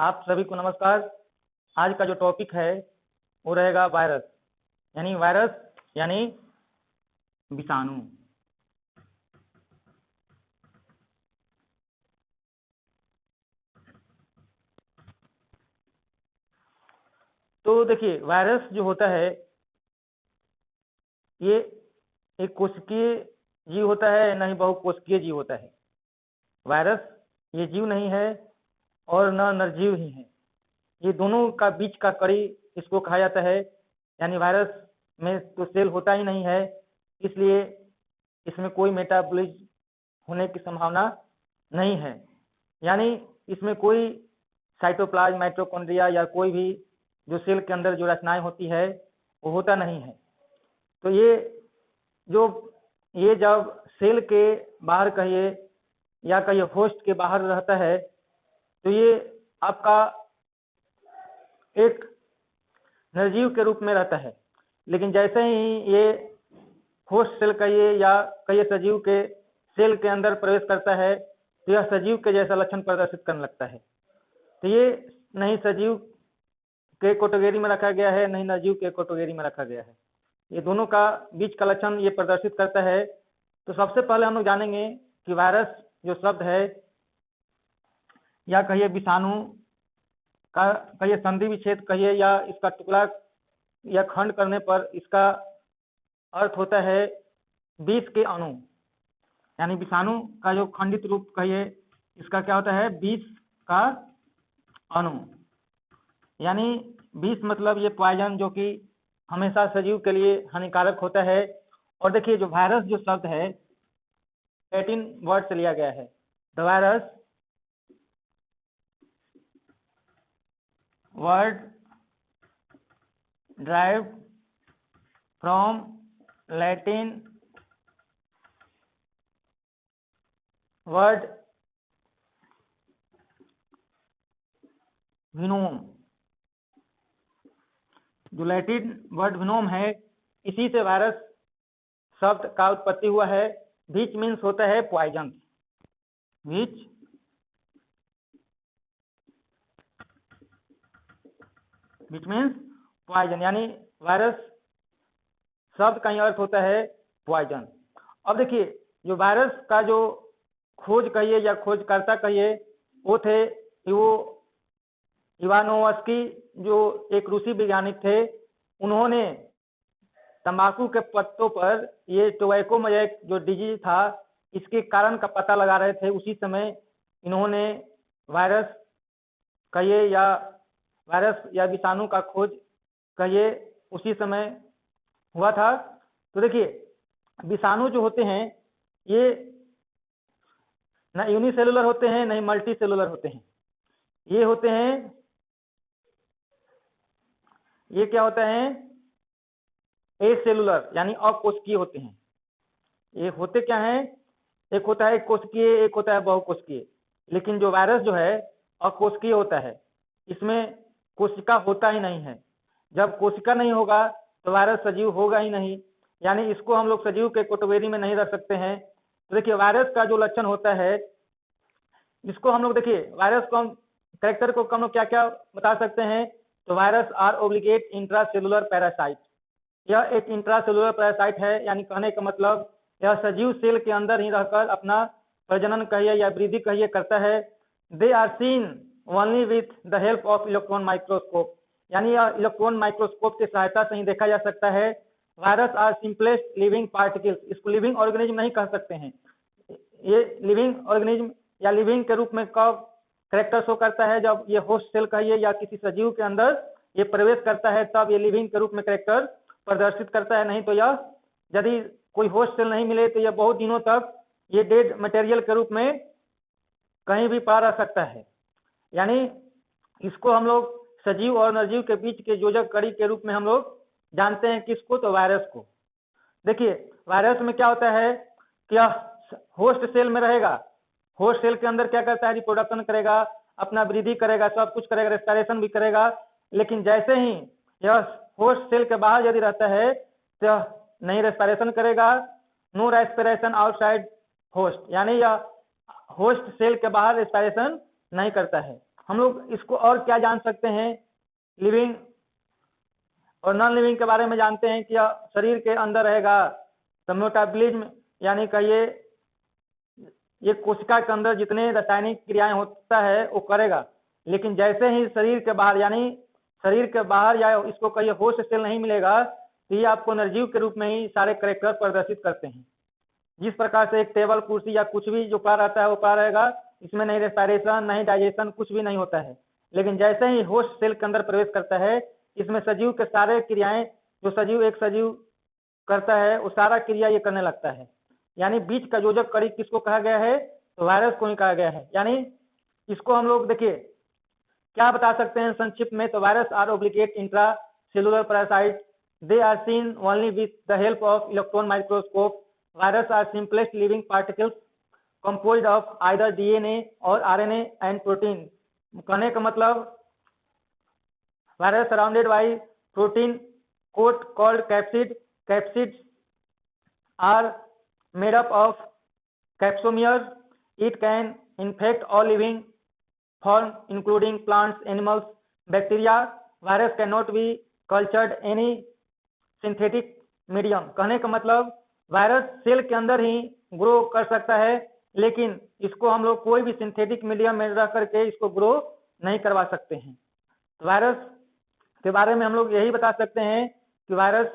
आप सभी को नमस्कार। आज का जो टॉपिक है वो रहेगा वायरस यानी विषाणु। तो देखिए, वायरस जो होता है ये एक कोशिकीय जीव होता है, न ही बहुकोशिकीय जीव होता है। वायरस ये जीव नहीं है और न निर्जीव ही है, ये दोनों का बीच का कड़ी इसको कहा जाता है। यानी वायरस में तो सेल होता ही नहीं है, इसलिए इसमें कोई मेटाबॉलिज्म होने की संभावना नहीं है। यानी इसमें कोई साइटोप्लाज्म, माइटोकॉन्ड्रिया या कोई भी जो सेल के अंदर जो रचनाएं होती है वो होता नहीं है। तो ये जब सेल के बाहर कहिए या कहिए होस्ट के बाहर रहता है तो ये आपका एक निर्जीव के रूप में रहता है। लेकिन जैसे ही ये होस्ट सेल कहिए या कहिए सजीव के सेल के अंदर प्रवेश करता है तो यह सजीव के जैसा लक्षण प्रदर्शित करने लगता है। तो ये नहीं सजीव के कैटेगरी में रखा गया है, नहीं निर्जीव के कैटेगरी में रखा गया है। ये दोनों का बीच का लक्षण ये प्रदर्शित करता है। तो सबसे पहले हम लोग जानेंगे कि वायरस जो शब्द है या कहिए विषाणु का कहिए संधि विच्छेद कहिए या इसका टुकड़ा या खंड करने पर इसका अर्थ होता है विष के अणु। यानी विषाणु का जो खंडित रूप कहिए इसका क्या होता है, विष का अणु। यानी विष मतलब ये पॉइजन जो कि हमेशा सजीव के लिए हानिकारक होता है। और देखिए, जो वायरस जो शब्द है लैटिन वर्ड से लिया गया है। The virus word derived from Latin word venom. जो लैटिन वर्ड विनोम है, इसी से वायरस शब्द का उत्पत्ति हुआ है। विच मीन्स होता है पॉइजन। विच मीन्स पॉइजन, यानी वायरस शब्द का ही अर्थ होता है पॉइजन। अब देखिए, जो वायरस का जो खोज कहिए या खोजकर्ता कहिए वो थे इवानोव्स्की, जो एक रूसी वैज्ञानिक थे। उन्होंने तंबाकू के पत्तों पर ये टोबैको मोज़ेक जो डिजीज था इसके कारण का पता लगा रहे थे। उसी समय इन्होंने वायरस कहिए या विषाणु का खोज कहिए उसी समय हुआ था। तो देखिए, विषाणु जो होते हैं ये न यूनिसेलुलर होते हैं न मल्टी सेलुलर होते हैं। ये होते हैं, ये क्या होता है, एसेलुलर यानी अकोशिकीय होते हैं। ये होते क्या हैं, एक होता है कोशिकीय, एक होता है बहुकोशिकीय। लेकिन जो वायरस जो है अकोशिकीय होता है, इसमें कोशिका होता ही नहीं है। जब कोशिका नहीं होगा तो वायरस सजीव होगा ही नहीं, यानी इसको हम लोग सजीव के कैटेगरी में नहीं रख सकते हैं। तो देखिए, वायरस का जो लक्षण होता है इसको हम लोग देखिए, वायरस को हम कैरेक्टर को हम लोग क्या क्या बता सकते हैं। तो virus are obligate intracellular parasite. यह एक इंट्रासेलुलर पैरासाइट है, यानी कहने का मतलब यह सजीव सेल के अंदर ही रहकर अपना प्रजनन कहिए या वृद्धि कहिए करता है। They are seen only with the help of electron microscope, यानी यह इलेक्ट्रॉन माइक्रोस्कोप की सहायता से ही देखा जा सकता है। Virus are simplest living particles, इसको लिविंग ऑर्गेनिज्म नहीं कह सकते हैं। ये लिविंग ऑर्गेनिज्म या लिविंग के रूप में कब कैरेक्टर शो करता है, जब ये होस्ट सेल कहिए या किसी सजीव के अंदर ये प्रवेश करता है तब ये लिविंग के रूप में कैरेक्टर प्रदर्शित करता है। नहीं तो यह यदि कोई होस्ट सेल नहीं मिले तो यह बहुत दिनों तक ये डेड मटेरियल के रूप में कहीं भी पड़ा रह सकता है। यानी इसको हम लोग सजीव और निर्जीव के बीच के योजक कड़ी के रूप में हम लोग जानते हैं। किसको, तो वायरस को। देखिए, वायरस में क्या होता है कि यह होस्ट सेल में रहेगा। होस्ट सेल के अंदर क्या करता है, रिप्रोडक्शन करेगा, अपना वृद्धि करेगा, सब कुछ करेगा, रेस्पिरेशन भी करेगा। लेकिन जैसे ही यह होस्ट सेल के बाहर यदि रहता है तो यह नहीं रेस्पिरेशन करेगा। नो रेस्पिरेशन आउटसाइड होस्ट, यानी यह होस्ट सेल के बाहर रेस्पिरेशन नहीं करता है। हम लोग इसको और क्या जान सकते हैं, लिविंग और नॉन लिविंग के बारे में जानते हैं कि शरीर के अंदर रहेगा तो मेटाबॉलिज्म, यानी कहिए ये कोशिका के अंदर जितने रासायनिक क्रियाएं होता है वो करेगा, लेकिन जैसे ही शरीर के बाहर, यानी शरीर के बाहर या इसको कहिए होस्ट सेल नहीं मिलेगा, तो ये आपको निर्जीव के रूप में ही सारे कैरेक्टर प्रदर्शित करते हैं। जिस प्रकार से एक टेबल कुर्सी या कुछ भी जो पड़ा रहता है वो पड़ा रहेगा, इसमें नहीं रेस्पिरेशन नहीं डाइजेशन कुछ भी नहीं होता है, लेकिन जैसे ही होस्ट सेल के अंदर प्रवेश करता है, इसमें सजीव के सारे क्रियाएं जो सजीव एक सजीव करता है वो सारा क्रिया ये करने लगता है। यानी बीच का योजक कड़ी किसको कहा गया है, तो वायरस को ही कहा गया है। यानी इसको हम लोग देखिए क्या बता सकते हैं संक्षिप्त में, तो virus are obligate intracellular parasite, they are seen only with the help of electron microscope. Virus are simplest living particles composed of either DNA और RNA and protein। कहने का मतलब virus surrounded by protein coat called capsid, capsids are made up of capsomeres। It can infect all living forms including plants, animals, bacteria। Virus cannot be cultured any synthetic medium। कहने का मतलब virus cell के अंदर ही grow कर सकता है, लेकिन इसको हम लोग कोई भी सिंथेटिक मीडियम में रख करके इसको ग्रो नहीं करवा सकते हैं। तो वायरस के बारे में हम लोग यही बता सकते हैं कि वायरस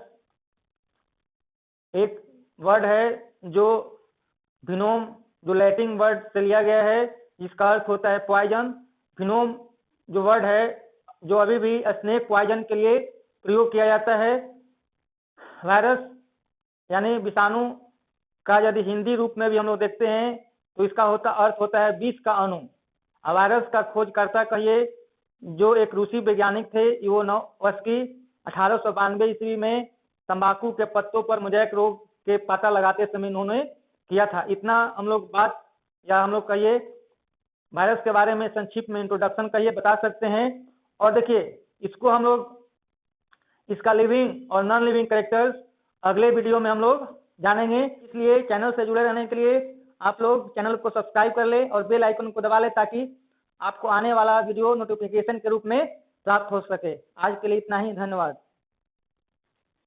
एक वर्ड है जो विनोम, जो लैटिन वर्ड से लिया गया है, जिसका अर्थ होता है पॉइजन। विनोम जो वर्ड है जो अभी भी स्नेक पॉइजन के लिए प्रयोग किया जाता है। वायरस यानी विषाणु का यदि हिंदी रूप में भी हम लोग देखते हैं तो इसका अर्थ होता है विष का अणु। वायरस का खोजकर्ता कहिए जो एक रूसी वैज्ञानिक थे इवानोव्स्की, 1892 ईस्वी में तंबाकू के पत्तों पर मोज़ेक रोग के पता लगाते समय इन्होंने किया था। इतना हम लोग बात या हम लोग कहिए वायरस के बारे में संक्षिप्त में इंट्रोडक्शन कहिए बता सकते हैं। और देखिए इसको हम लोग इसका लिविंग और नॉन लिविंग कैरेक्टर्स अगले वीडियो में हम लोग जानेंगे। इसलिए चैनल से जुड़े रहने के लिए आप लोग चैनल को सब्सक्राइब कर ले और बेल आइकन को दबा ले ताकि आपको आने वाला वीडियो नोटिफिकेशन के रूप में प्राप्त हो सके। आज के लिए इतना ही, धन्यवाद।